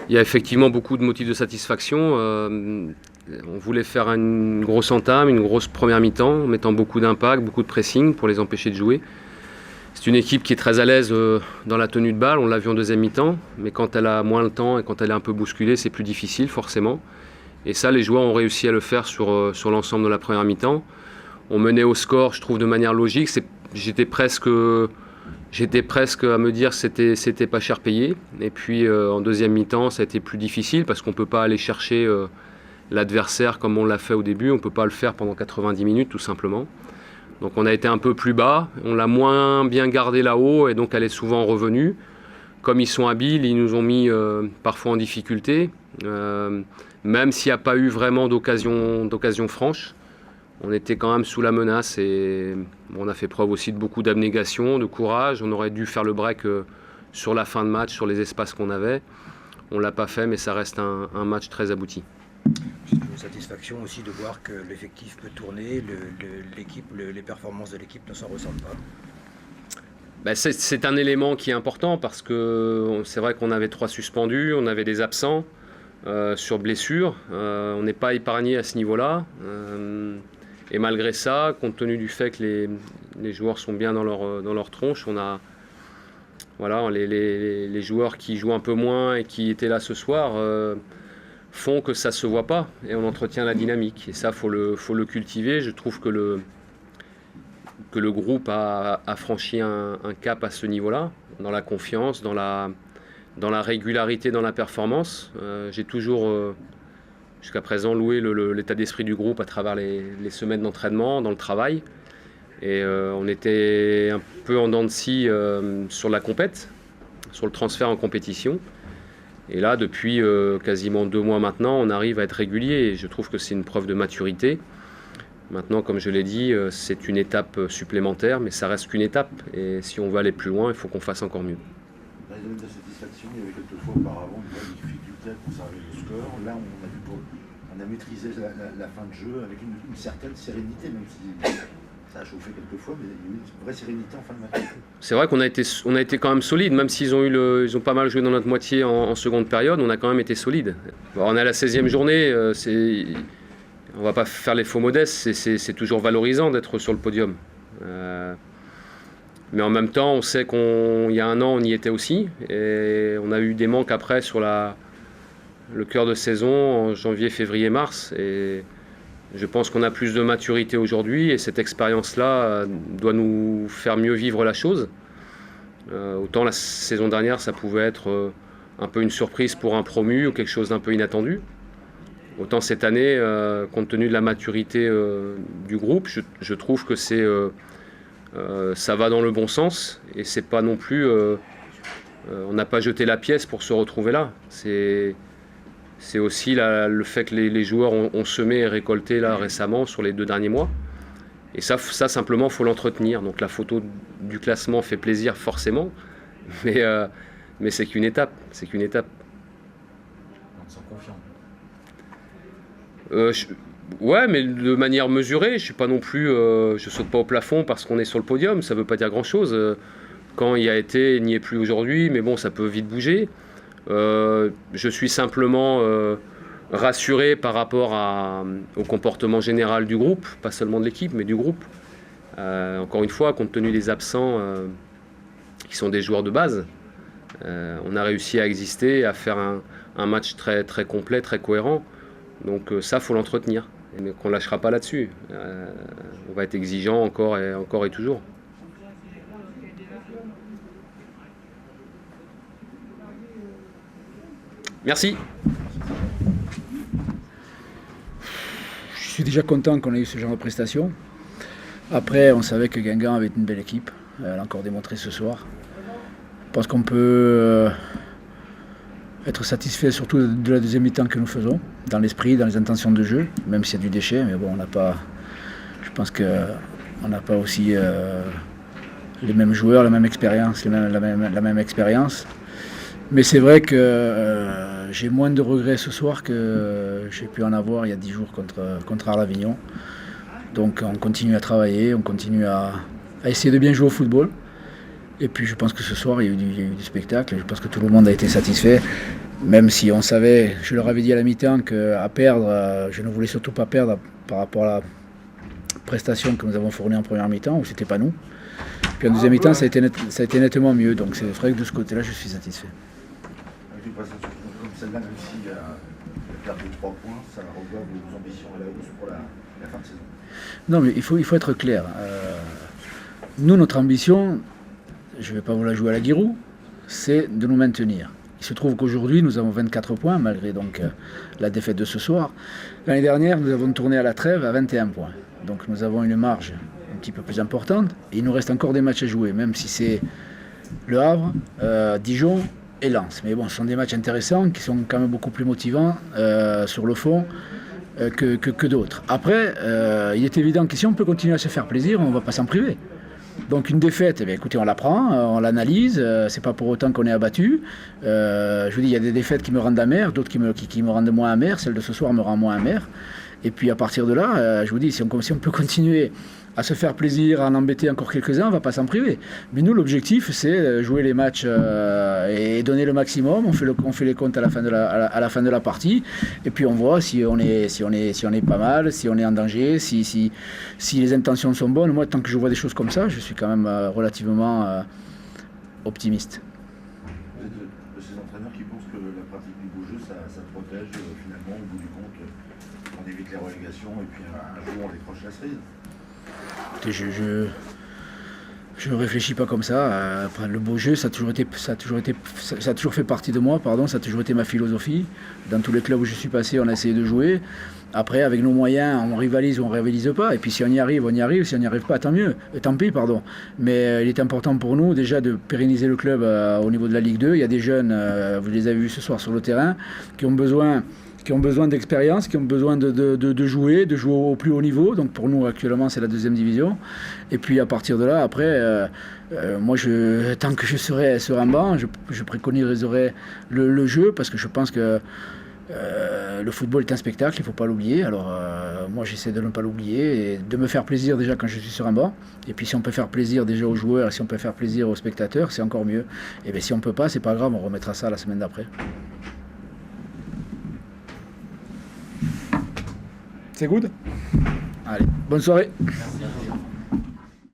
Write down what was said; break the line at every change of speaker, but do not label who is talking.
Il y a effectivement beaucoup de motifs de satisfaction. On voulait faire une grosse entame, une grosse première mi-temps, en mettant beaucoup d'impact, beaucoup de pressing pour les empêcher de jouer. C'est une équipe qui est très à l'aise dans la tenue de balle, on l'a vu en deuxième mi-temps, mais quand elle a moins le temps et quand elle est un peu bousculée, c'est plus difficile forcément. Et ça, les joueurs ont réussi à le faire sur l'ensemble de la première mi-temps. On menait au score, je trouve, de manière logique. J'étais presque à me dire que c'était pas cher payé. Et puis en deuxième mi-temps, ça a été plus difficile parce qu'on ne peut pas aller chercher l'adversaire comme on l'a fait au début. On ne peut pas le faire pendant 90 minutes tout simplement. Donc on a été un peu plus bas, on l'a moins bien gardé là-haut et donc elle est souvent revenue. Comme ils sont habiles, ils nous ont mis parfois en difficulté. Même s'il n'y a pas eu vraiment d'occasion franche, on était quand même sous la menace et on a fait preuve aussi de beaucoup d'abnégation, de courage. On aurait dû faire le break sur la fin de match, sur les espaces qu'on avait. On ne l'a pas fait, mais ça reste un match très abouti.
C'est une satisfaction aussi de voir que l'effectif peut tourner, les performances de l'équipe ne s'en ressentent pas.
Ben c'est un élément qui est important parce que c'est vrai qu'on avait 3 suspendus, on avait des absents sur blessure. On n'est pas épargné à ce niveau-là. Et malgré ça, compte tenu du fait que les joueurs sont bien dans leur tronche, on a voilà, les joueurs qui jouent un peu moins et qui étaient là ce soir font que ça ne se voit pas et on entretient la dynamique. Et ça, faut le cultiver. Je trouve que le groupe a franchi un cap à ce niveau-là, dans la confiance, dans la régularité, dans la performance. J'ai toujours, jusqu'à présent, loué l'état d'esprit du groupe à travers les semaines d'entraînement, dans le travail. Et on était un peu en dents de scie sur la compète, sur le transfert en compétition. Et là, depuis quasiment 2 mois maintenant, on arrive à être régulier et je trouve que c'est une preuve de maturité. Maintenant, comme je l'ai dit, c'est une étape supplémentaire, mais ça reste qu'une étape. Et si on veut aller plus loin, il faut qu'on fasse encore mieux.
Dans les domaines de satisfaction, il y avait quelques fois auparavant une difficulté à conserver le score. Là, on a maîtrisé la fin de jeu avec une certaine sérénité, même si ça a chauffé quelques fois, mais il y a eu une vraie sérénité en fin de match.
C'est vrai qu'on a été quand même solide, même s'ils ont ils ont pas mal joué dans notre moitié en seconde période, on a quand même été solide. Bon, on est à la 16e journée, on ne va pas faire les faux modestes, c'est toujours valorisant d'être sur le podium. Mais en même temps, on sait qu'il y a un an, on y était aussi, et on a eu des manques après sur le cœur de saison en janvier, février, mars. Et je pense qu'on a plus de maturité aujourd'hui et cette expérience-là doit nous faire mieux vivre la chose. Autant la saison dernière, ça pouvait être un peu une surprise pour un promu ou quelque chose d'un peu inattendu. Autant cette année, compte tenu de la maturité du groupe, je trouve que ça va dans le bon sens et c'est pas non plus. On n'a pas jeté la pièce pour se retrouver là. C'est aussi le fait que les joueurs ont semé et récolté là récemment sur les 2 derniers mois. Et ça simplement, il faut l'entretenir. Donc la photo du classement fait plaisir forcément, mais c'est qu'une étape. C'est qu'une étape.
On se sent confiant.
Ouais, mais de manière mesurée. Je suis pas non plus, je saute pas au plafond parce qu'on est sur le podium. Ça veut pas dire grand-chose. Quand il y a été, il n'y est plus aujourd'hui. Mais bon, ça peut vite bouger. Je suis simplement rassuré par rapport au comportement général du groupe, pas seulement de l'équipe, mais du groupe. Encore une fois, compte tenu des absents qui sont des joueurs de base, on a réussi à exister, à faire un match très, très complet, très cohérent. Donc ça, il faut l'entretenir, mais qu'on ne lâchera pas là-dessus. On va être exigeant encore et toujours. Merci.
Je suis déjà content qu'on ait eu ce genre de prestation. Après, on savait que Guingamp avait une belle équipe. Elle a encore démontré ce soir. Je pense qu'on peut être satisfait surtout de la deuxième mi-temps que nous faisons, dans l'esprit, dans les intentions de jeu, même s'il y a du déchet. Mais bon, on n'a pas. Je pense qu'on n'a pas aussi les mêmes joueurs, la même expérience, la même expérience. Mais c'est vrai que j'ai moins de regrets ce soir que j'ai pu en avoir il y a 10 jours contre Arles-Avignon. Donc on continue à travailler, on continue à essayer de bien jouer au football. Et puis je pense que ce soir il y a eu du spectacle, je pense que tout le monde a été satisfait. Même si on savait, je leur avais dit à la mi-temps qu'à perdre, je ne voulais surtout pas perdre par rapport à la prestation que nous avons fournie en première mi-temps, où c'était pas nous. Puis en deuxième mi-temps, ça a été nettement mieux. Donc c'est vrai que de ce côté-là, je suis satisfait.
Avec une prestation comme celle-là, même si la perte de 3 points, ça revoit vos ambitions à la hausse pour la fin de saison.
Non, mais il faut être clair. Nous, notre ambition, je ne vais pas vous la jouer à la Giroud, c'est de nous maintenir. Il se trouve qu'aujourd'hui, nous avons 24 points, malgré donc la défaite de ce soir. L'année dernière, nous avons tourné à la trêve à 21 points. Donc nous avons une marge un petit peu plus importante. Et il nous reste encore des matchs à jouer, même si c'est Le Havre, Dijon et Lens. Mais bon, ce sont des matchs intéressants, qui sont quand même beaucoup plus motivants sur le fond que d'autres. Après, il est évident que si on peut continuer à se faire plaisir, on ne va pas s'en priver. Donc une défaite, eh bien, écoutez, on la prend, on l'analyse, c'est pas pour autant qu'on est abattu. Je vous dis, il y a des défaites qui me rendent amer, d'autres qui me rendent moins amer, celle de ce soir me rend moins amer. Et puis à partir de là, je vous dis, si on peut continuer à se faire plaisir, à en embêter encore quelques-uns, on ne va pas s'en priver. Mais nous, l'objectif, c'est jouer les matchs et donner le maximum. On fait les comptes à la fin de la partie. Et puis on voit si on est pas mal, si on est en danger, si les intentions sont bonnes. Moi, tant que je vois des choses comme ça, je suis quand même relativement optimiste.
Vous êtes de ces entraîneurs qui pensent que la pratique du beau jeu, ça protège finalement, au bout du compte, on évite les relégations et puis un jour on décroche la cerise.
Je ne réfléchis pas comme ça. Le beau jeu, ça a toujours fait partie de moi, ça a toujours été ma philosophie. Dans tous les clubs où je suis passé, on a essayé de jouer. Après, avec nos moyens, on rivalise ou on ne rivalise pas. Et puis si on y arrive, on y arrive. Si on n'y arrive pas, tant mieux. Tant pis, pardon. Mais il est important pour nous déjà de pérenniser le club au niveau de la Ligue 2. Il y a des jeunes, vous les avez vus ce soir sur le terrain, qui ont besoin d'expérience, qui ont besoin de jouer au plus haut niveau. Donc pour nous, actuellement, c'est la 2e division. Et puis à partir de là, après, moi, tant que je serai sur un banc, je préconiserai le jeu, parce que je pense que le football est un spectacle, il ne faut pas l'oublier. Alors moi, j'essaie de ne pas l'oublier et de me faire plaisir déjà quand je suis sur un banc. Et puis si on peut faire plaisir déjà aux joueurs, si on peut faire plaisir aux spectateurs, c'est encore mieux. Et bien si on ne peut pas, c'est pas grave, on remettra ça la semaine d'après. C'est good? Allez, bonne soirée.
Merci.